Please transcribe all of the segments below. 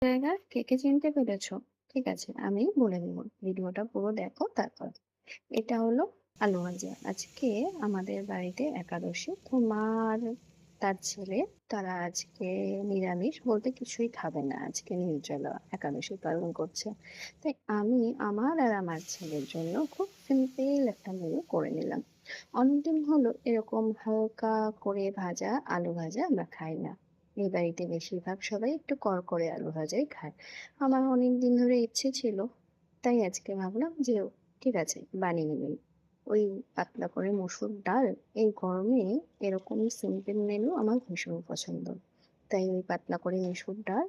জায়গা কে, কে চিনতে পেরেছো? ঠিক আছে, আমি বলে দেব। ভিডিওটা পুরো দেখো তারপর। এটা হলো আলু ভাজা। আজকে আমাদের বাড়িতে একাদশী। তো মা আর তার ছেলে তারা আজকে নিরামিষ বলতে কিছুই খাবে না। আজকে নির্জলা একাদশী পালন করছে। তাই আমি আমার আর আমার ছেলের জন্য খুব সিম্পল একটা মেনু করে নিলাম। অনেকদিন হলো এরকম হালকা করে ভাজা আলু ভাজা আমরা খাই না। এই বাড়িতে বেশিরভাগ সবাই একটু করকরে আলু ভাজাই খায়। আমার অনেকদিন ধরে ইচ্ছে ছিল, তাই আজকে ভাবলাম যে ঠিক আছে বানিয়ে নিই। ওই পাতলা করে মসুর ডাল, এই গরমে এরকম সিম্পল মেনু আমার ভীষণ পছন্দ। তাই ওই পাতলা করে মসুর ডাল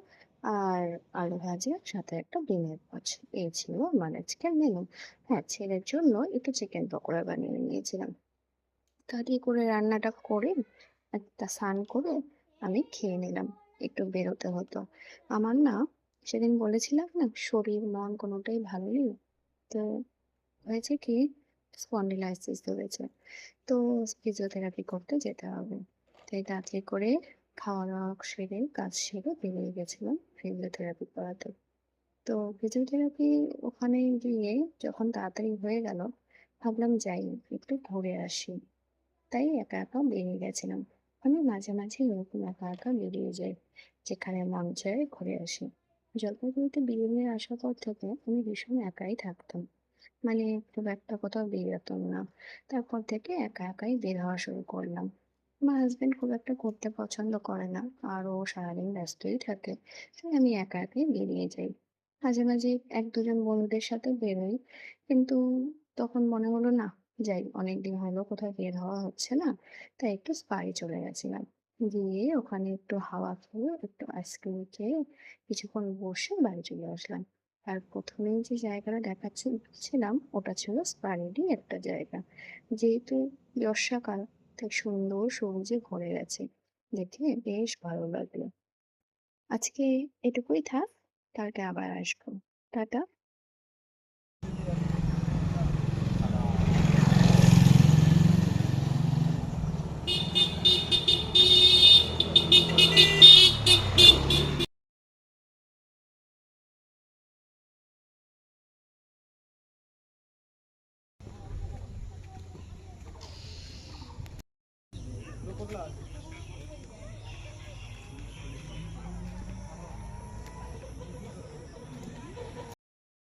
আর আলু ভাজা সাথে একটা ডিমের পোচ, এই ছিল আমার আজকের মেনু। হ্যাঁ, ছেলের জন্য একটু চিকেন পকোড়া বানিয়ে নিয়েছিলাম। তাড়াতাড়ি করে রান্নাটা করে একটা স্নান করে আমি খেয়ে নিলাম। একটু বেরোতে হতো। আমার না সেদিন বলেছিলাম না শরীর মন কোনোটাই ভালো নেই। তো হয়েছে কি, স্পন্ডিলাইসিস ধরেছে। তো ফিজিওথেরাপি করতে যেতে হবে। তাই তাড়াতাড়ি করে খাওয়া দাওয়া সেরে কাজ সেরে বেরিয়ে গেছিলাম ফিজিওথেরাপি করাতে। তো ফিজিওথেরাপি ওখানে গিয়ে যখন তাড়াতাড়ি হয়ে গেল, ভাবলাম যাই একটু ঘুরে আসি। তাই একা একা বেরিয়ে গেছিলাম। আমি মাঝে মাঝে এরকম একা একা বেরিয়ে যাই, যেখানে মন চায় ঘুরে আসি। জলপাইগুড়িতে বেরিয়ে আসার পর থেকে আমি ভীষণ একাই থাকতাম, মানে খুব একটা কোথাও বেরোতাম না। তারপর থেকে একা একাই বের হওয়া শুরু করলাম। আমার হাজবেন্ড খুব একটা ঘুরতে পছন্দ করে না, আর ও সারাদিন ব্যস্তই থাকে। তাই আমি একা একাই বেরিয়ে যাই। মাঝে মাঝে এক দুজন বন্ধুদের সাথে বেরোই, কিন্তু তখন মনে হলো না, যাই, অনেকদিন হলো কোথাও বের হওয়া হচ্ছে না। তাই একটু স্পাই চলে গেছিলাম। গিয়ে ওখানে একটু হাওয়া খেয়ে একটু আইসক্রিম খেয়ে কিছুক্ষণ বসে বাড়ি চলে আসলাম। আর প্রথমেই যে জায়গাটা দেখাচ্ছিলাম ওটা ছিল স্পারেরই একটা জায়গা। যেহেতু বর্ষাকাল, তাই সুন্দর সবুজে ভরে গেছে। দেখে বেশ ভালো লাগলো। আজকে এটুকুই থাক, কালকে আবার আসবো। টাটা।